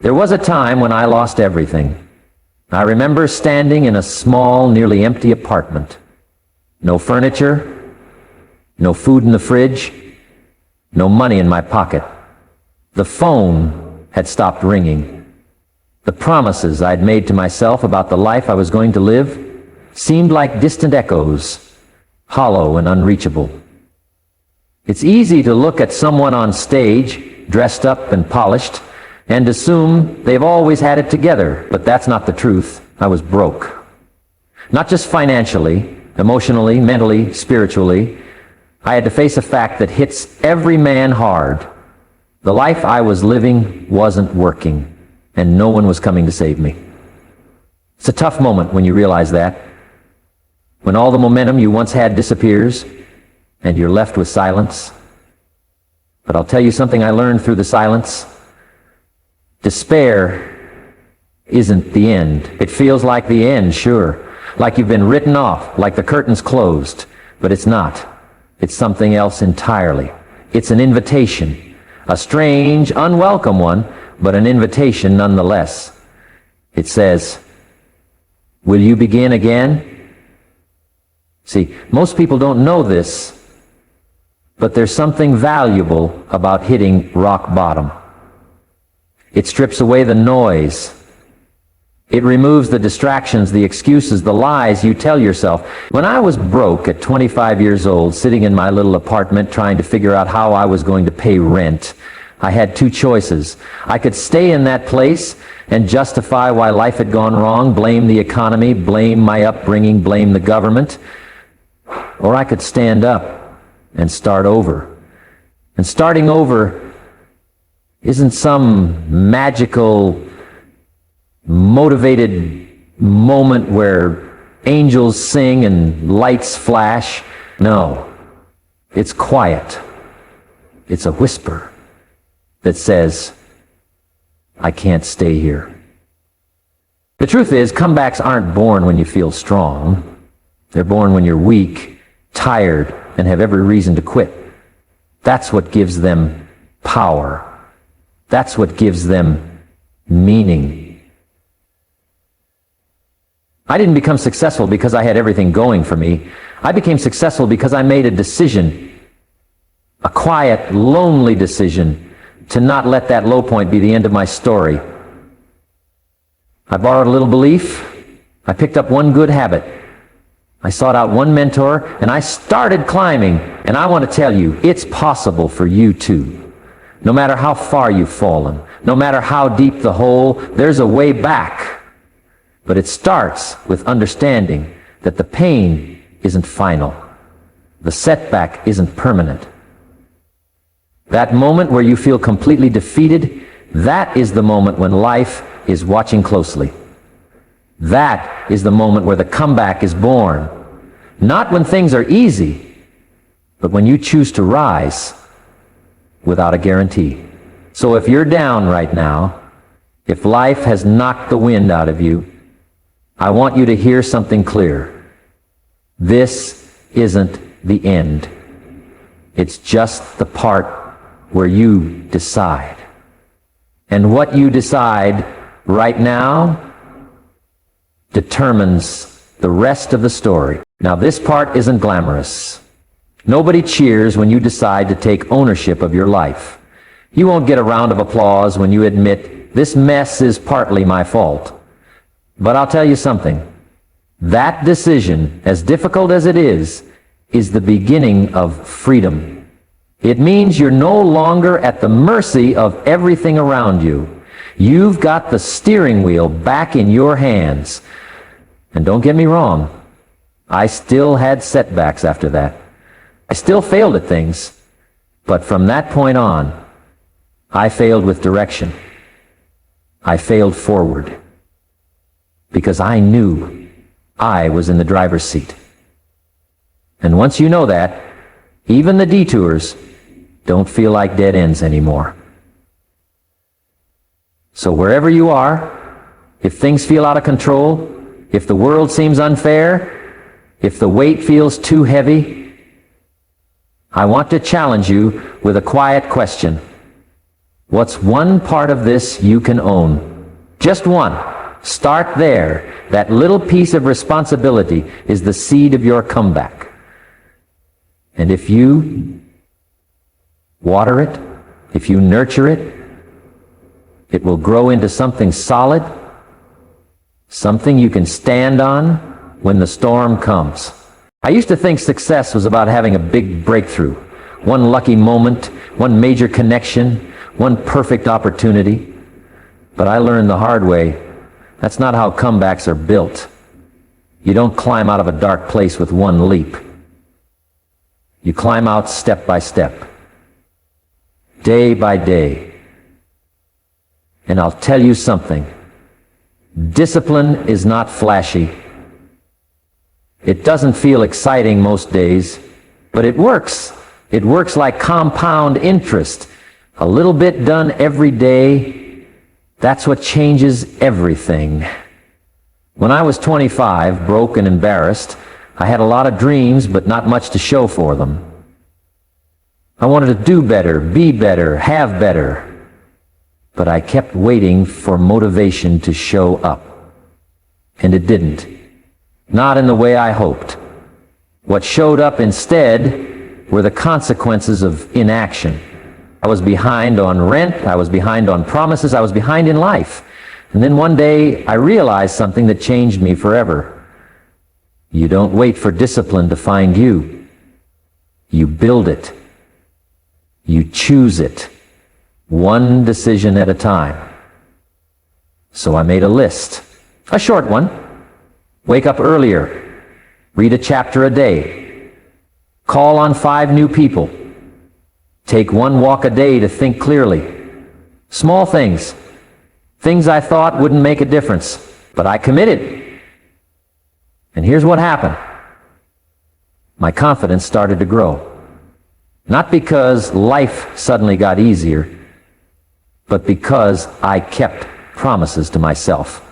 There was a time when I lost everything. I remember standing in a small, nearly empty apartment. No furniture, no food in the fridge, no money in my pocket. The phone had stopped ringing. The promises I'd made to myself about the life I was going to live seemed like distant echoes, hollow and unreachable. It's easy to look at someone on stage, dressed up and polished, and assume they've always had it together, but that's not the truth. I was broke. Not just financially, emotionally, mentally, spiritually. I had to face a fact that hits every man hard. The life I was living wasn't working, and no one was coming to save me. It's a tough moment when you realize that, when all the momentum you once had disappears, and you're left with silence. But I'll tell you something I learned through the silence. Despair isn't the end. It feels like the end, sure. Like you've been written off, like the curtain's closed. But it's not. It's something else entirely. It's an invitation. A strange, unwelcome one, but an invitation nonetheless. It says, "Will you begin again?" See, most people don't know this, but there's something valuable about hitting rock bottom. It strips away the noise. It removes the distractions, the excuses, the lies you tell yourself. When I was broke at 25 years old, sitting in my little apartment trying to figure out how I was going to pay rent, I had two choices. I could stay in that place and justify why life had gone wrong, blame the economy, blame my upbringing, blame the government, or I could stand up and start over. And starting over isn't some magical, motivated moment where angels sing and lights flash. No, it's quiet. It's a whisper that says, "I can't stay here." The truth is, comebacks aren't born when you feel strong. They're born when you're weak, tired, and have every reason to quit. That's what gives them power. That's what gives them meaning. I didn't become successful because I had everything going for me. I became successful because I made a decision, a quiet, lonely decision, to not let that low point be the end of my story. I borrowed a little belief. I picked up one good habit. I sought out one mentor, and I started climbing. And I want to tell you, it's possible for you too. No matter how far you've fallen, no matter how deep the hole, there's a way back. But it starts with understanding that the pain isn't final. The setback isn't permanent. That moment where you feel completely defeated, that is the moment when life is watching closely. That is the moment where the comeback is born. Not when things are easy, but when you choose to rise without a guarantee. So if you're down right now, if life has knocked the wind out of you, I want you to hear something clear. This isn't the end. It's just the part where you decide. And what you decide right now determines the rest of the story. Now, this part isn't glamorous. Nobody cheers when you decide to take ownership of your life. You won't get a round of applause when you admit, "This mess is partly my fault." But I'll tell you something. That decision, as difficult as it is the beginning of freedom. It means you're no longer at the mercy of everything around you. You've got the steering wheel back in your hands. And don't get me wrong, I still had setbacks after that. I still failed at things. But from that point on, I failed with direction. I failed forward. Because I knew I was in the driver's seat. And once you know that, even the detours don't feel like dead ends anymore. So wherever you are, if things feel out of control, if the world seems unfair, if the weight feels too heavy, I want to challenge you with a quiet question. What's one part of this you can own? Just one. Start there. That little piece of responsibility is the seed of your comeback. And if you water it, if you nurture it, it will grow into something solid, something you can stand on when the storm comes. I used to think success was about having a big breakthrough, one lucky moment, one major connection, one perfect opportunity. But I learned the hard way, that's not how comebacks are built. You don't climb out of a dark place with one leap. You climb out step by step, day by day. And I'll tell you something. Discipline is not flashy. It doesn't feel exciting most days, but it works. It works like compound interest. A little bit done every day, that's what changes everything. When I was 25, broke and embarrassed, I had a lot of dreams, but not much to show for them. I wanted to do better, be better, have better. But I kept waiting for motivation to show up. And it didn't. Not in the way I hoped. What showed up instead were the consequences of inaction. I was behind on rent, I was behind on promises, I was behind in life. And then one day I realized something that changed me forever. You don't wait for discipline to find you. You build it. You choose it. One decision at a time. So I made a list. A short one. Wake up earlier. Read a chapter a day. Call on 5 new people. Take 1 walk a day to think clearly. Small things. Things I thought wouldn't make a difference. But I committed. And here's what happened. My confidence started to grow. Not because life suddenly got easier, but because I kept promises to myself.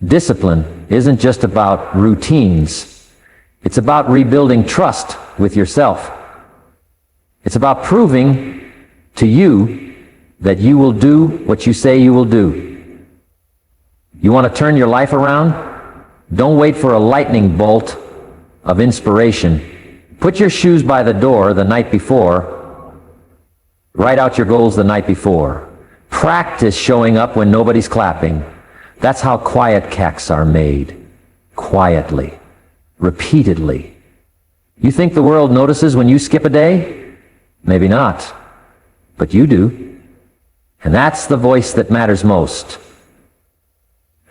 Discipline isn't just about routines. It's about rebuilding trust with yourself. It's about proving to you that you will do what you say you will do. You want to turn your life around? Don't wait for a lightning bolt of inspiration. Put your shoes by the door the night before. Write out your goals the night before. Practice showing up when nobody's clapping. That's how quiet cacks are made. Quietly. Repeatedly. You think the world notices when you skip a day? Maybe not. But you do. And that's the voice that matters most.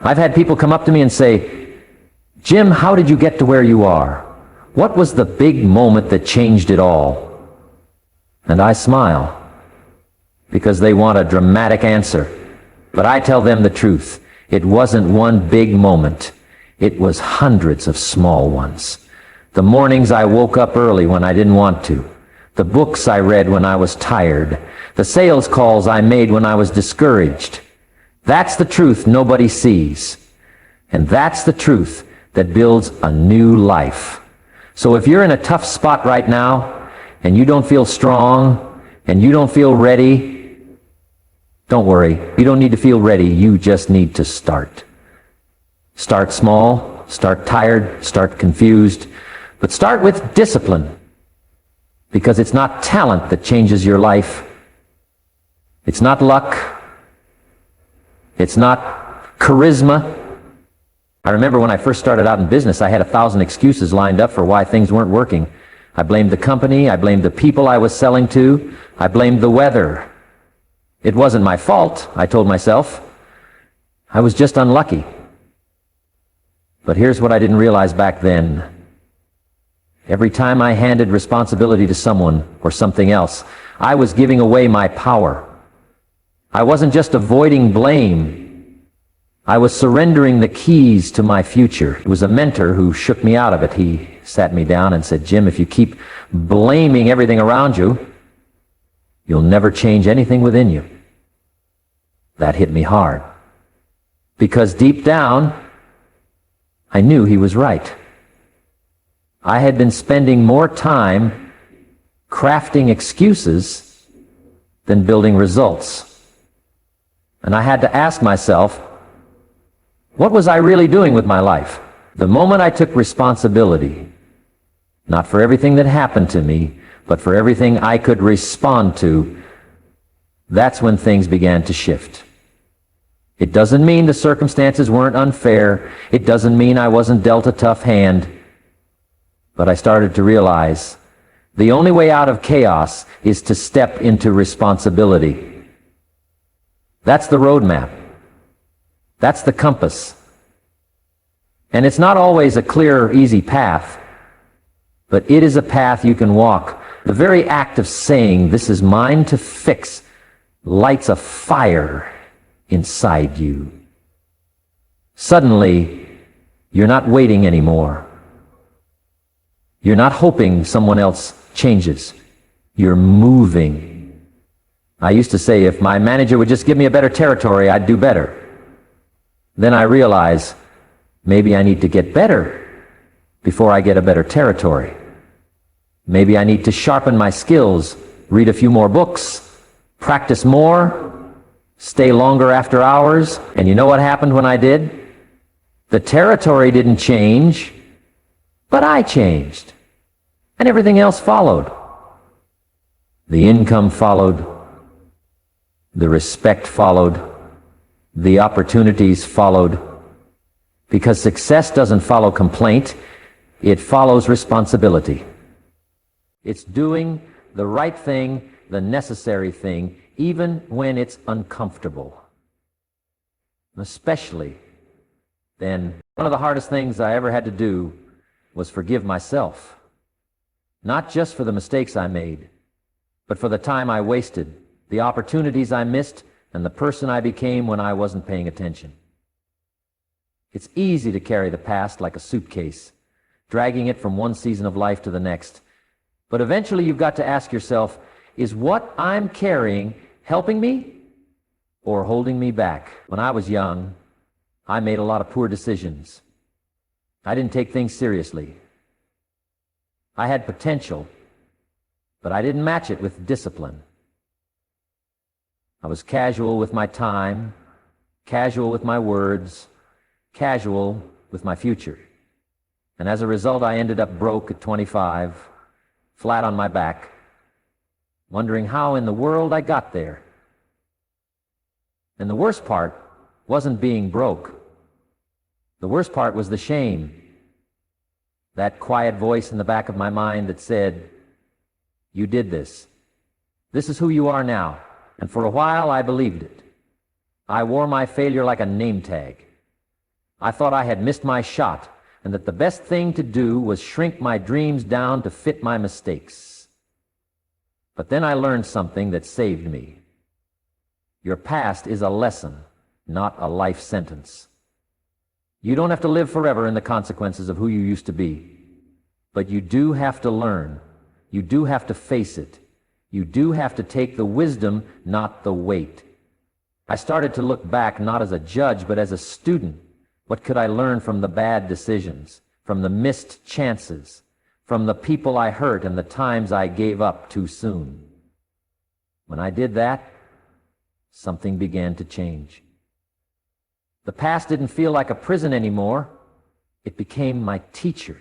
I've had people come up to me and say, Jim, how did you get to where you are? What was the big moment that changed it all? And I smile. Because they want a dramatic answer. But I tell them the truth. It wasn't one big moment. It was hundreds of small ones. The mornings I woke up early when I didn't want to. The books I read when I was tired. The sales calls I made when I was discouraged. That's the truth nobody sees. And that's the truth that builds a new life. So if you're in a tough spot right now, and you don't feel strong, and you don't feel ready, don't worry, you don't need to feel ready, you just need to start. Start small, start tired, start confused, but start with discipline. Because it's not talent that changes your life. It's not luck. It's not charisma. I remember when I first started out in business, I had 1,000 excuses lined up for why things weren't working. I blamed the company, I blamed the people I was selling to, I blamed the weather. It wasn't my fault, I told myself. I was just unlucky. But here's what I didn't realize back then. Every time I handed responsibility to someone or something else, I was giving away my power. I wasn't just avoiding blame. I was surrendering the keys to my future. It was a mentor who shook me out of it. He sat me down and said, Jim, if you keep blaming everything around you, you'll never change anything within you. That hit me hard. Because deep down, I knew he was right. I had been spending more time crafting excuses than building results. And I had to ask myself, what was I really doing with my life? The moment I took responsibility, not for everything that happened to me, but for everything I could respond to, that's when things began to shift. It doesn't mean the circumstances weren't unfair. It doesn't mean I wasn't dealt a tough hand. But I started to realize the only way out of chaos is to step into responsibility. That's the roadmap. That's the compass. And it's not always a clear, easy path, but it is a path you can walk. The very act of saying, "This is mine to fix," lights a fire inside you. Suddenly, you're not waiting anymore. You're not hoping someone else changes. You're moving. I used to say, if my manager would just give me a better territory, I'd do better. Then I realize, maybe I need to get better before I get a better territory. Maybe I need to sharpen my skills, read a few more books, practice more, stay longer after hours. And you know what happened when I did? The territory didn't change, but I changed. And everything else followed. The income followed. The respect followed. The opportunities followed. Because success doesn't follow complaint, it follows responsibility. It's doing the right thing, the necessary thing, even when it's uncomfortable. Especially then, one of the hardest things I ever had to do was forgive myself. Not just for the mistakes I made, but for the time I wasted, the opportunities I missed, and the person I became when I wasn't paying attention. It's easy to carry the past like a suitcase, dragging it from one season of life to the next. But eventually you've got to ask yourself, is what I'm carrying helping me or holding me back? When I was young, I made a lot of poor decisions. I didn't take things seriously. I had potential, but I didn't match it with discipline. I was casual with my time, casual with my words, casual with my future. And as a result, I ended up broke at 25, flat on my back, wondering how in the world I got there. And the worst part wasn't being broke. The worst part was the shame. That quiet voice in the back of my mind that said, "You did this. This is who you are now." And for a while, I believed it. I wore my failure like a name tag. I thought I had missed my shot, and that the best thing to do was shrink my dreams down to fit my mistakes. But then I learned something that saved me. Your past is a lesson, not a life sentence. You don't have to live forever in the consequences of who you used to be. But you do have to learn. You do have to face it. You do have to take the wisdom, not the weight. I started to look back not as a judge, but as a student. What could I learn from the bad decisions, from the missed chances, from the people I hurt and the times I gave up too soon? When I did that, something began to change. The past didn't feel like a prison anymore. It became my teacher.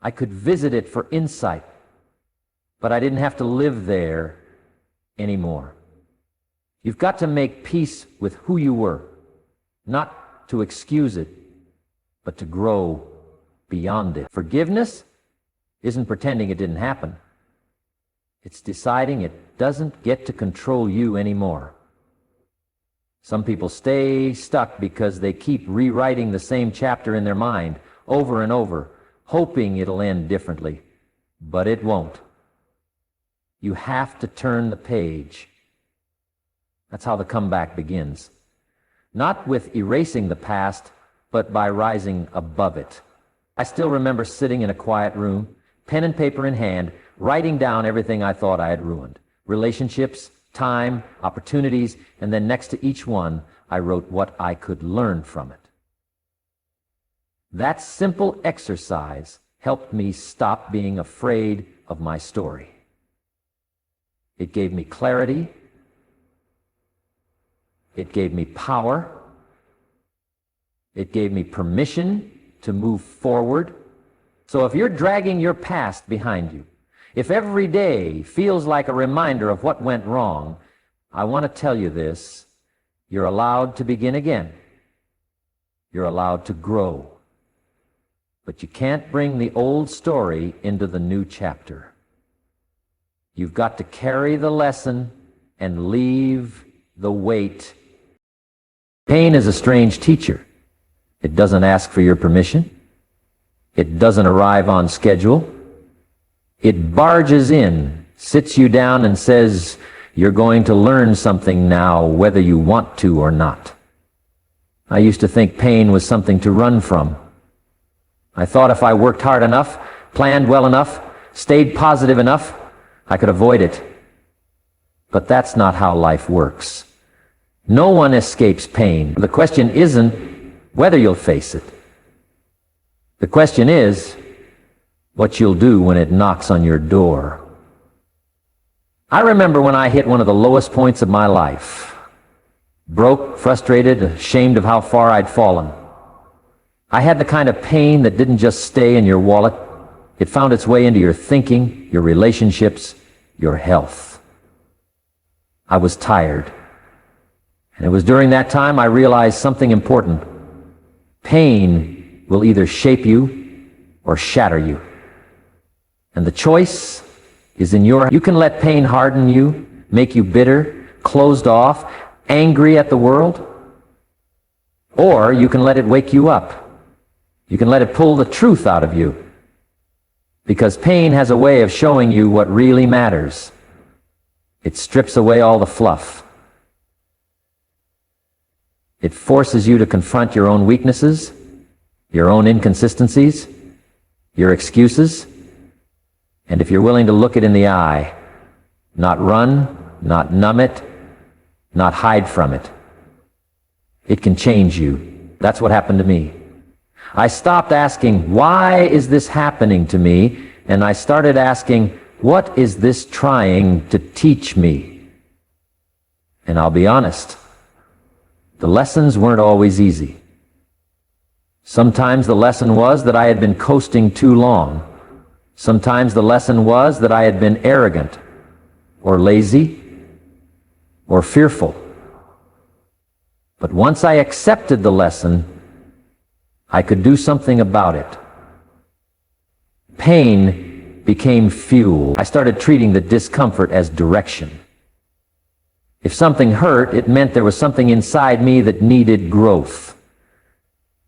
I could visit it for insight, but I didn't have to live there anymore. You've got to make peace with who you were, not to excuse it, but to grow beyond it. Forgiveness isn't pretending it didn't happen. It's deciding it doesn't get to control you anymore. Some people stay stuck because they keep rewriting the same chapter in their mind over and over, hoping it'll end differently. But it won't. You have to turn the page. That's how the comeback begins. Not with erasing the past, but by rising above it. I still remember sitting in a quiet room, pen and paper in hand, writing down everything I thought I had ruined. Relationships, time, opportunities, and then next to each one, I wrote what I could learn from it. That simple exercise helped me stop being afraid of my story. It gave me clarity. It gave me power. It gave me permission to move forward. So if you're dragging your past behind you, if every day feels like a reminder of what went wrong, I want to tell you this: you're allowed to begin again. You're allowed to grow. But you can't bring the old story into the new chapter. You've got to carry the lesson and leave the weight. Pain is a strange teacher. It doesn't ask for your permission. It doesn't arrive on schedule. It barges in, sits you down, and says, you're going to learn something now, whether you want to or not. I used to think pain was something to run from. I thought if I worked hard enough, planned well enough, stayed positive enough, I could avoid it. But that's not how life works. No one escapes pain. The question isn't whether you'll face it. The question is what you'll do when it knocks on your door. I remember when I hit one of the lowest points of my life. Broke, frustrated, ashamed of how far I'd fallen. I had the kind of pain that didn't just stay in your wallet. It found its way into your thinking, your relationships, your health. I was tired. And it was during that time I realized something important. Pain will either shape you or shatter you. And the choice is in your hands. You can let pain harden you, make you bitter, closed off, angry at the world. Or you can let it wake you up. You can let it pull the truth out of you. Because pain has a way of showing you what really matters. It strips away all the fluff. It forces you to confront your own weaknesses, your own inconsistencies, your excuses. And if you're willing to look it in the eye, not run, not numb it, not hide from it, it can change you. That's what happened to me. I stopped asking, why is this happening to me? And I started asking, what is this trying to teach me? And I'll be honest, the lessons weren't always easy. Sometimes the lesson was that I had been coasting too long. Sometimes the lesson was that I had been arrogant, or lazy, or fearful. But once I accepted the lesson, I could do something about it. Pain became fuel. I started treating the discomfort as direction. If something hurt, it meant there was something inside me that needed growth.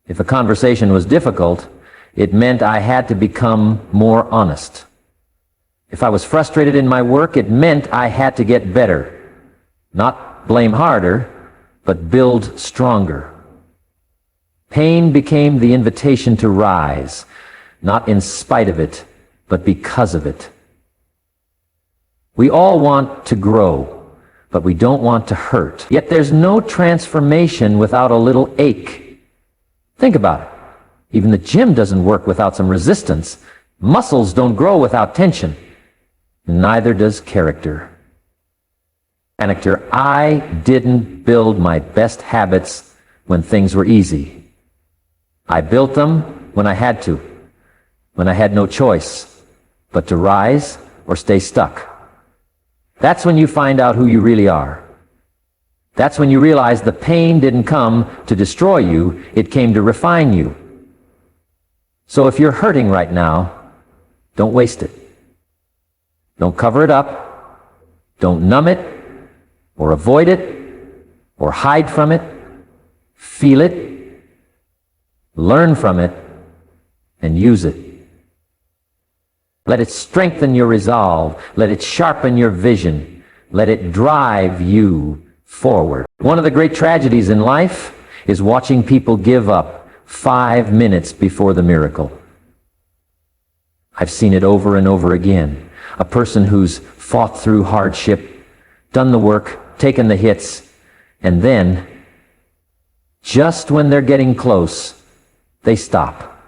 If a conversation was difficult, it meant I had to become more honest. If I was frustrated in my work, it meant I had to get better. Not blame harder, but build stronger. Pain became the invitation to rise, not in spite of it, but because of it. We all want to grow, but we don't want to hurt. Yet there's no transformation without a little ache. Think about it. Even the gym doesn't work without some resistance. Muscles don't grow without tension. Neither does character. I didn't build my best habits when things were easy. I built them when I had to, when I had no choice but to rise or stay stuck. That's when you find out who you really are. That's when you realize the pain didn't come to destroy you, it came to refine you. So if you're hurting right now, don't waste it. Don't cover it up. Don't numb it, or avoid it, or hide from it. Feel it, learn from it, and use it. Let it strengthen your resolve. Let it sharpen your vision. Let it drive you forward. One of the great tragedies in life is watching people give up 5 minutes before the miracle. I've seen it over and over again. A person who's fought through hardship, done the work, taken the hits, and then, just when they're getting close, they stop.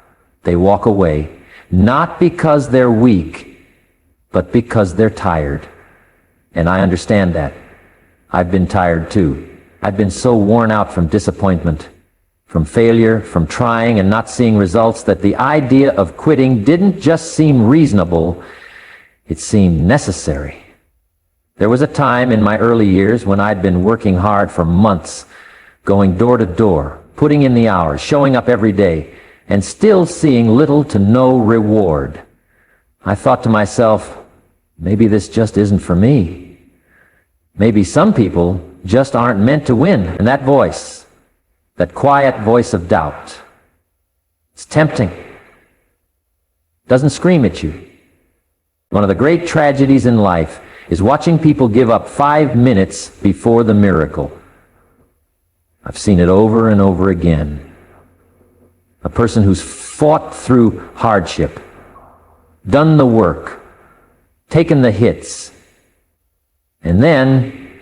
They walk away. Not because they're weak, but because they're tired. And I understand that. I've been tired too. I've been so worn out from disappointment, from failure, from trying and not seeing results that the idea of quitting didn't just seem reasonable, it seemed necessary. There was a time in my early years when I'd been working hard for months, going door to door, putting in the hours, showing up every day, and still seeing little to no reward. I thought to myself, maybe this just isn't for me. Maybe some people just aren't meant to win. And that voice, that quiet voice of doubt, it's tempting. Doesn't scream at you. One of the great tragedies in life is watching people give up 5 minutes before the miracle. I've seen it over and over again. A person who's fought through hardship, done the work, taken the hits, and then,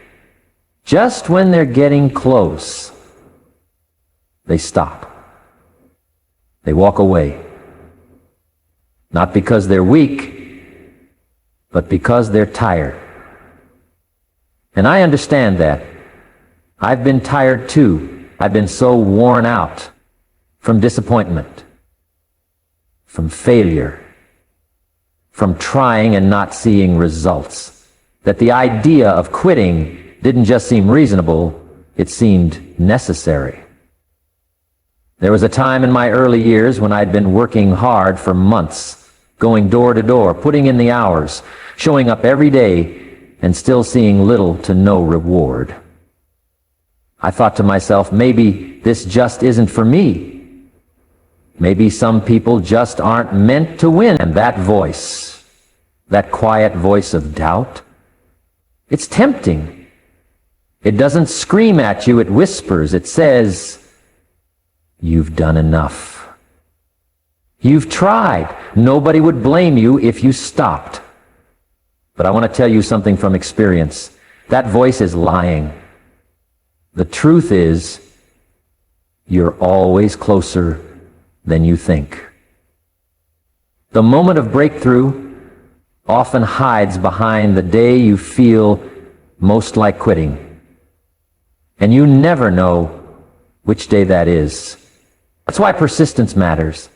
just when they're getting close, they stop. They walk away. Not because they're weak, but because they're tired. And I understand that. I've been tired too. I've been so worn out from disappointment, from failure, from trying and not seeing results, that the idea of quitting didn't just seem reasonable, it seemed necessary. There was a time in my early years when I'd been working hard for months, going door to door, putting in the hours, showing up every day, and still seeing little to no reward. I thought to myself, maybe this just isn't for me. Maybe some people just aren't meant to win. And that voice, that quiet voice of doubt, it's tempting. It doesn't scream at you, it whispers. It says, you've done enough. You've tried. Nobody would blame you if you stopped. But I want to tell you something from experience. That voice is lying. The truth is, you're always closer than you think. The moment of breakthrough often hides behind the day you feel most like quitting. And you never know which day that is. That's why persistence matters.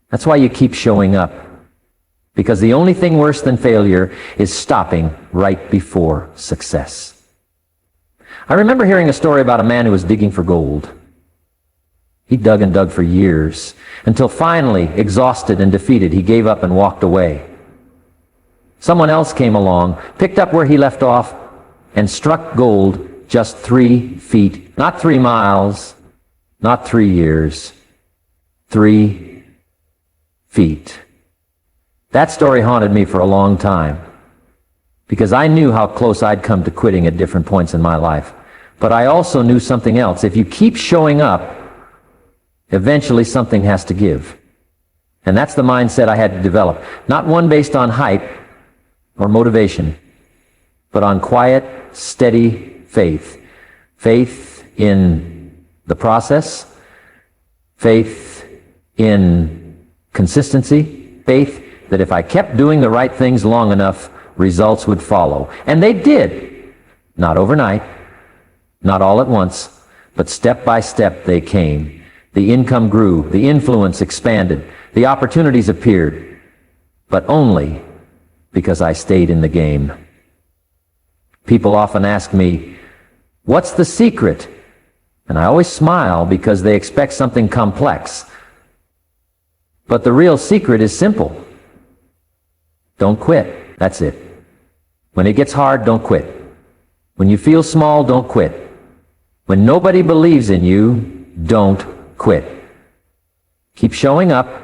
That's why you keep showing up. Because the only thing worse than failure is stopping right before success. I remember hearing a story about a man who was digging for gold. He dug and dug for years, until finally, exhausted and defeated, he gave up and walked away. Someone else came along, picked up where he left off, and struck gold just 3 feet. Not 3 miles, not 3 years, 3 feet. That story haunted me for a long time, because I knew how close I'd come to quitting at different points in my life. But I also knew something else. If you keep showing up, eventually something has to give. And that's the mindset I had to develop. Not one based on hype or motivation, but on quiet, steady faith. Faith in the process, faith in consistency, faith that if I kept doing the right things long enough, results would follow. And they did. Not overnight, not all at once, but step by step they came. The income grew, the influence expanded, the opportunities appeared, but only because I stayed in the game. People often ask me, what's the secret? And I always smile because they expect something complex. But the real secret is simple. Don't quit. That's it. When it gets hard, don't quit. When you feel small, don't quit. When nobody believes in you, don't quit. Keep showing up.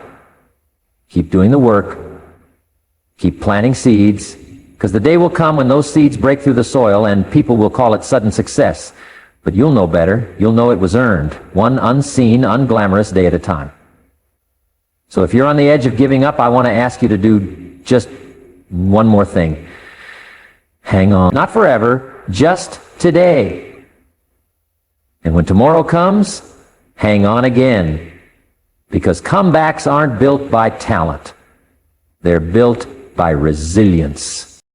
Keep doing the work. Keep planting seeds, because the day will come when those seeds break through the soil and people will call it sudden success. But you'll know better. You'll know it was earned, one unseen, unglamorous day at a time. So if you're on the edge of giving up, I want to ask you to do just one more thing. Hang on. Not forever, just today. And when tomorrow comes, hang on again. Because comebacks aren't built by talent. They're built by resilience.